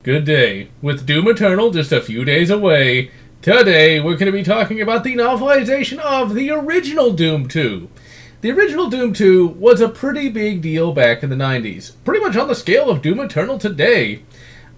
Good day. With Doom Eternal just a few days away, today we're going to be talking about the novelization of the original Doom 2. The original Doom 2 was a pretty big deal back in the 90s, pretty much on the scale of Doom Eternal today.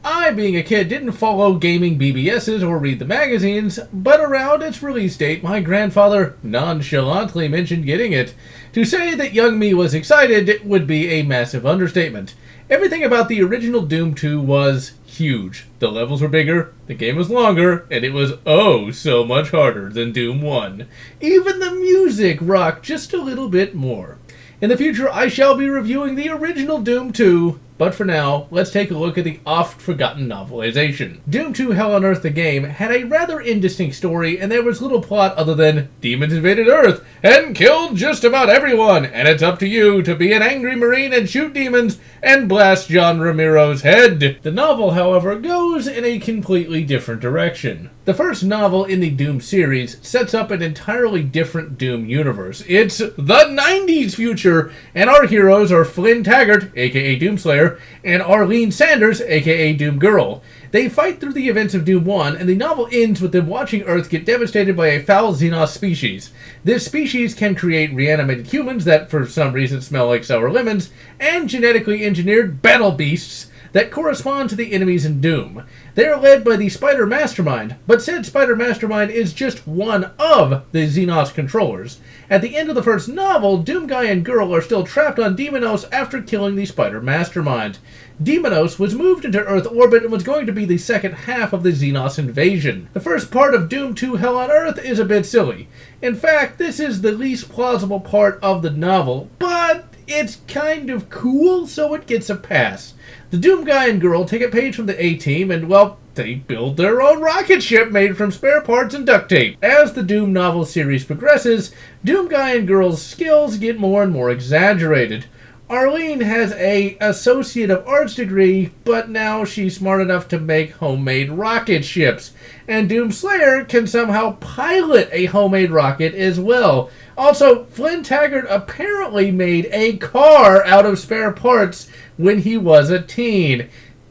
I, being a kid, didn't follow gaming BBSs or read the magazines, but around its release date, my grandfather nonchalantly mentioned getting it. To say that young me was excited would be a massive understatement. Everything about the original Doom 2 was huge. The levels were bigger, the game was longer, and it was oh so much harder than Doom 1. Even the music rocked just a little bit more. In the future, I shall be reviewing the original Doom 2, but for now, let's take a look at the oft-forgotten novelization. Doom 2 Hell on Earth, the game, had a rather indistinct story, and there was little plot other than demons invaded Earth and killed just about everyone, and it's up to you to be an angry marine and shoot demons and blast John Romero's head. The novel, however, goes in a completely different direction. The first novel in the Doom series sets up an entirely different Doom universe. It's the 90s future, and our heroes are Flynn Taggart, aka Doomslayer, and Arlene Sanders, aka Doom Girl. They fight through the events of Doom 1, and the novel ends with them watching Earth get devastated by a foul Xenos species. This species can create reanimated humans that for some reason smell like sour lemons, and genetically engineered battle beasts that correspond to the enemies in Doom. They are led by the Spider Mastermind, but said Spider Mastermind is just one of the Xenos controllers. At the end of the first novel, Doom Guy and Girl are still trapped on Demonos after killing the Spider Mastermind. Demonos was moved into Earth orbit and was going to be the second half of the Xenos invasion. The first part of Doom 2 Hell on Earth is a bit silly. In fact, this is the least plausible part of the novel, but it's kind of cool, so it gets a pass. The Doom Guy and Girl take a page from the A-Team and, well, they build their own rocket ship made from spare parts and duct tape. As the Doom novel series progresses, Doom Guy and Girl's skills get more and more exaggerated. Arlene has an Associate of Arts degree, but now she's smart enough to make homemade rocket ships. And Doomslayer can somehow pilot a homemade rocket as well. Also, Flynn Taggart apparently made a car out of spare parts when he was a teen.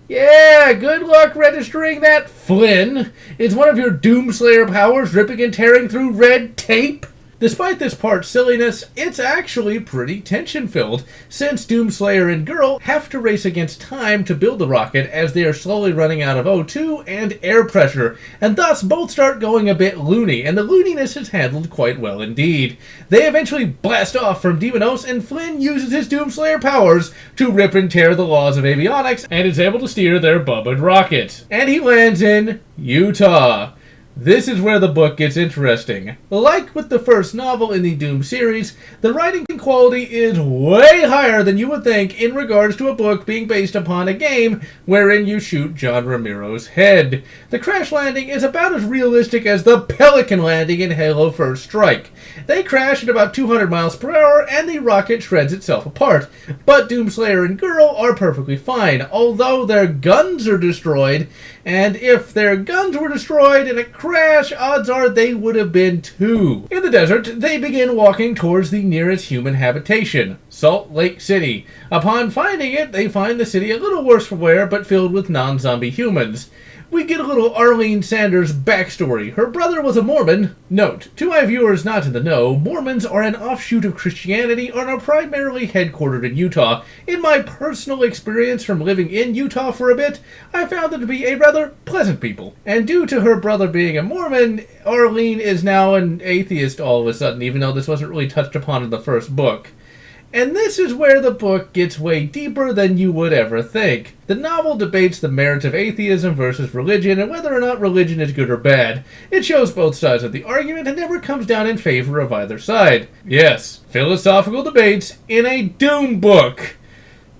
Yeah, good luck registering that, Flynn. Is one of your Doomslayer powers ripping and tearing through red tape? Despite this part's silliness, it's actually pretty tension-filled, since Doomslayer and Girl have to race against time to build the rocket as they are slowly running out of O2 and air pressure, and thus both start going a bit loony, and the looniness is handled quite well indeed. They eventually blast off from Demonos, and Flynn uses his Doomslayer powers to rip and tear the laws of avionics, and is able to steer their bubbled rocket. And he lands in Utah. This is where the book gets interesting. Like with the first novel in the Doom series, the writing quality is way higher than you would think in regards to a book being based upon a game wherein you shoot John Romero's head. The crash landing is about as realistic as the Pelican landing in Halo First Strike. They crash at about 200 miles per hour and the rocket shreds itself apart. But Doomslayer and Girl are perfectly fine, although their guns are destroyed, and if their guns were destroyed in a crash, odds are they would have been too. In the desert, they begin walking towards the nearest human habitation, Salt Lake City. Upon finding it, they find the city a little worse for wear, but filled with non-zombie humans. We get a little Arlene Sanders backstory. Her brother was a Mormon. Note, to my viewers not in the know, Mormons are an offshoot of Christianity and are primarily headquartered in Utah. In my personal experience from living in Utah for a bit, I found them to be a rather pleasant people. And due to her brother being a Mormon, Arlene is now an atheist all of a sudden, even though this wasn't really touched upon in the first book. And this is where the book gets way deeper than you would ever think. The novel debates the merits of atheism versus religion and whether or not religion is good or bad. It shows both sides of the argument and never comes down in favor of either side. Yes, philosophical debates in a Doom book.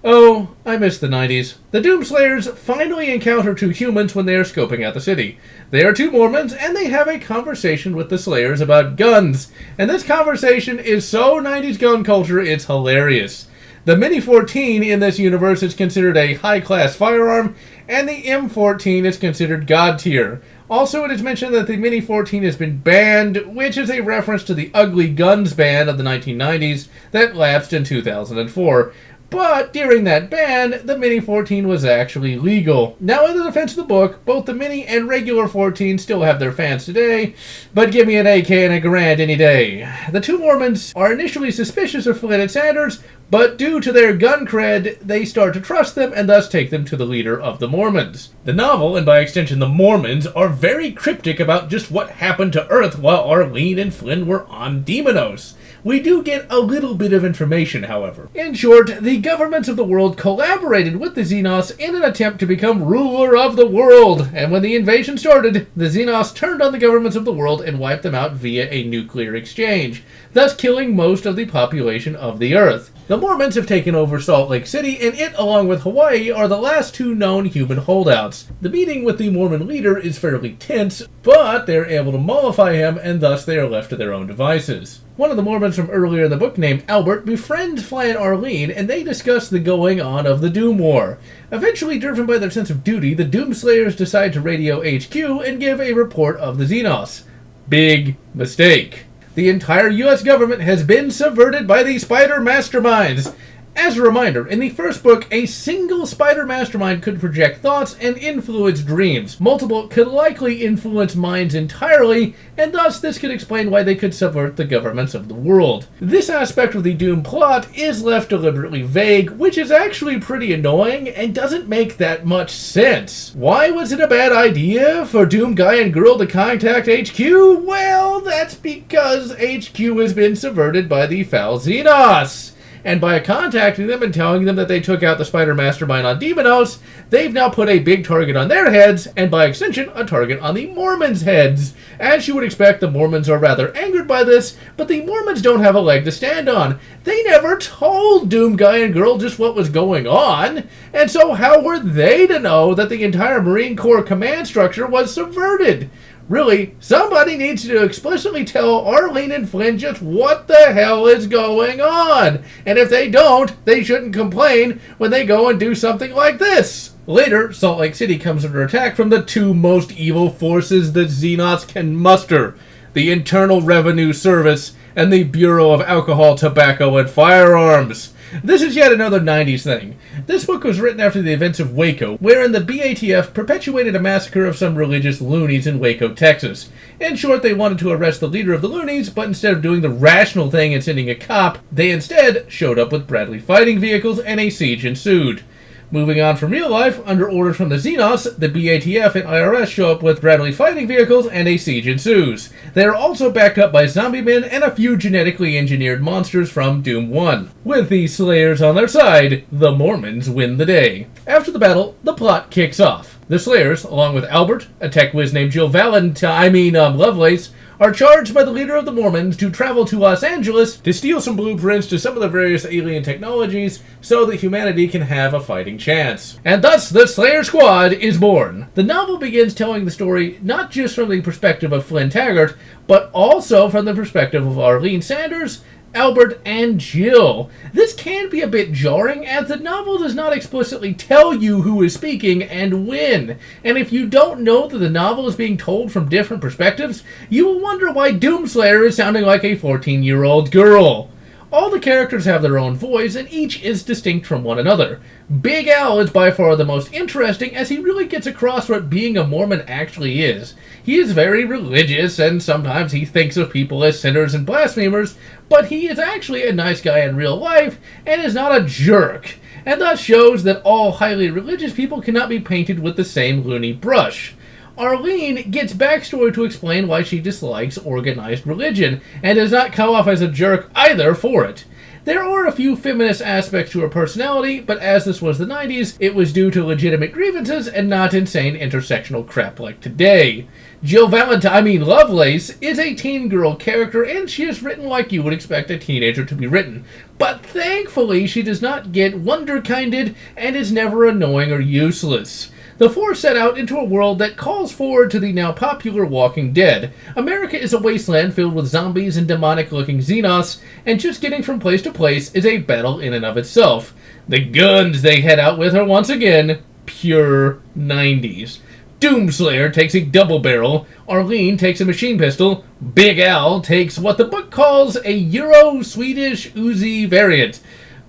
Oh, I miss the 90s. The Doomslayers finally encounter two humans when they are scoping out the city. They are two Mormons, and they have a conversation with the Slayers about guns. And this conversation is so 90s gun culture, it's hilarious. The Mini-14 in this universe is considered a high-class firearm, and the M14 is considered God tier. Also, it is mentioned that the Mini-14 has been banned, which is a reference to the Ugly Guns ban of the 1990s that lapsed in 2004. But during that ban, the Mini 14 was actually legal. Now, in the defense of the book, both the Mini and regular 14 still have their fans today, but give me an AK and a grand any day. The two Mormons are initially suspicious of Flynn and Sanders, but due to their gun cred, they start to trust them and thus take them to the leader of the Mormons. The novel, and by extension the Mormons, are very cryptic about just what happened to Earth while Arlene and Flynn were on Demonos. We do get a little bit of information, however. In short, the governments of the world collaborated with the Xenos in an attempt to become ruler of the world, and when the invasion started, the Xenos turned on the governments of the world and wiped them out via a nuclear exchange, thus killing most of the population of the Earth. The Mormons have taken over Salt Lake City, and it, along with Hawaii, are the last two known human holdouts. The meeting with the Mormon leader is fairly tense, but they're able to mollify him, and thus they are left to their own devices. One of the Mormons from earlier in the book, named Albert, befriends Fly and Arlene, and they discuss the going on of the Doom War. Eventually, driven by their sense of duty, the Doomslayers decide to radio HQ and give a report of the Xenos. Big mistake. The entire U.S. government has been subverted by the Spider Masterminds. As a reminder, in the first book, a single Spider Mastermind could project thoughts and influence dreams. Multiple could likely influence minds entirely, and thus this could explain why they could subvert the governments of the world. This aspect of the Doom plot is left deliberately vague, which is actually pretty annoying and doesn't make that much sense. Why was it a bad idea for Doom Guy and Girl to contact HQ? Well, that's because HQ has been subverted by the foul Xenos. And by contacting them and telling them that they took out the Spider Mastermind on Demonos, they've now put a big target on their heads, and by extension, a target on the Mormons' heads. As you would expect, the Mormons are rather angered by this, but the Mormons don't have a leg to stand on. They never told Doom Guy and Girl just what was going on, and so how were they to know that the entire Marine Corps command structure was subverted? Really, somebody needs to explicitly tell Arlene and Flynn just what the hell is going on. And if they don't, they shouldn't complain when they go and do something like this. Later, Salt Lake City comes under attack from the two most evil forces that Xenos can muster: the Internal Revenue Service and the Bureau of Alcohol, Tobacco, and Firearms. This is yet another 90s thing. This book was written after the events of Waco, wherein the BATF perpetuated a massacre of some religious loonies in Waco, Texas. In short, they wanted to arrest the leader of the loonies, but instead of doing the rational thing and sending a cop, they instead showed up with Bradley fighting vehicles and a siege ensued. Moving on from real life, under orders from the Xenos, the BATF and IRS show up with Bradley fighting vehicles and a siege ensues. They are also backed up by zombie men and a few genetically engineered monsters from Doom 1. With the Slayers on their side, the Mormons win the day. After the battle, the plot kicks off. The Slayers, along with Albert, a tech whiz named Lovelace, are charged by the leader of the Mormons to travel to Los Angeles to steal some blueprints to some of the various alien technologies so that humanity can have a fighting chance. And thus, the Slayer Squad is born. The novel begins telling the story not just from the perspective of Flynn Taggart, but also from the perspective of Arlene Sanders, Albert, and Jill. This can be a bit jarring, as the novel does not explicitly tell you who is speaking and when. And if you don't know that the novel is being told from different perspectives, you will wonder why Doomslayer is sounding like a 14-year-old girl. All the characters have their own voice, and each is distinct from one another. Big Al is by far the most interesting, as he really gets across what being a Mormon actually is. He is very religious, and sometimes he thinks of people as sinners and blasphemers, but he is actually a nice guy in real life, and is not a jerk, and thus shows that all highly religious people cannot be painted with the same loony brush. Arlene gets backstory to explain why she dislikes organized religion, and does not come off as a jerk either for it. There are a few feminist aspects to her personality, but as this was the 90s, it was due to legitimate grievances and not insane intersectional crap like today. Lovelace is a teen girl character, and she is written like you would expect a teenager to be written. But thankfully, she does not get wonderkinded and is never annoying or useless. The four set out into a world that calls forward to the now popular Walking Dead. America is a wasteland filled with zombies and demonic-looking Xenos, and just getting from place to place is a battle in and of itself. The guns they head out with are once again pure 90s. Doomslayer takes a double barrel, Arlene takes a machine pistol, Big Al takes what the book calls a Euro-Swedish Uzi variant.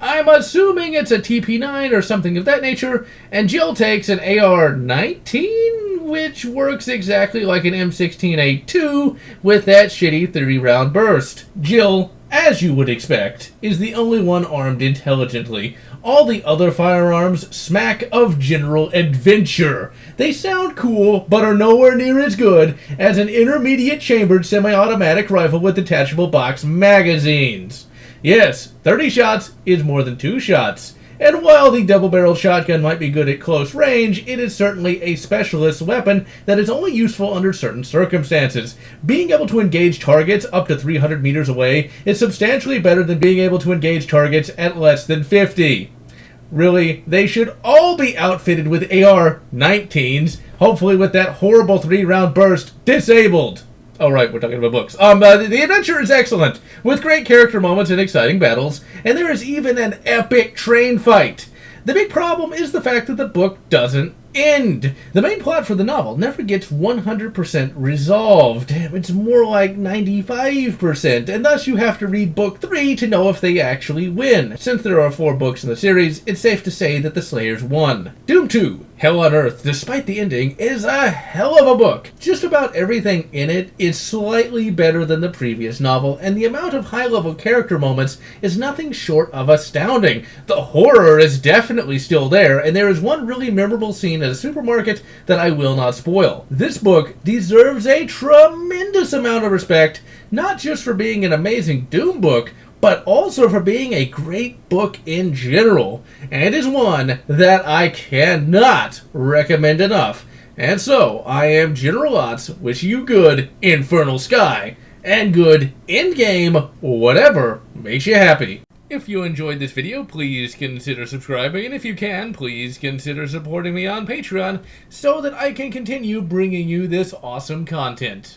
I'm assuming it's a TP9 or something of that nature, and Jill takes an AR-19, which works exactly like an M16A2 with that shitty 30-round burst. Jill, as you would expect, is the only one armed intelligently. All the other firearms smack of general adventure. They sound cool, but are nowhere near as good as an intermediate chambered semi-automatic rifle with detachable box magazines. Yes, 30 shots is more than 2 shots. And while the double-barreled shotgun might be good at close range, it is certainly a specialist weapon that is only useful under certain circumstances. Being able to engage targets up to 300 meters away is substantially better than being able to engage targets at less than 50. Really, they should all be outfitted with AR-19s, hopefully with that horrible 3-round burst disabled. Oh, right, we're talking about books. The adventure is excellent, with great character moments and exciting battles, and there is even an epic train fight. The big problem is the fact that the book doesn't end. The main plot for the novel never gets 100% resolved. It's more like 95%, and thus you have to read book 3 to know if they actually win. Since there are 4 books in the series, it's safe to say that the Slayers won. Doom 2, Hell on Earth, despite the ending, is a hell of a book. Just about everything in it is slightly better than the previous novel, and the amount of high-level character moments is nothing short of astounding. The horror is definitely still there, and there is one really memorable scene at a supermarket that I will not spoil. This book deserves a tremendous amount of respect, not just for being an amazing Doom book, but also for being a great book in general, and is one that I cannot recommend enough. And so, I am GeneralLotz, wishing you good Infernal Sky, and good in-game whatever makes you happy. If you enjoyed this video, please consider subscribing, and if you can, please consider supporting me on Patreon so that I can continue bringing you this awesome content.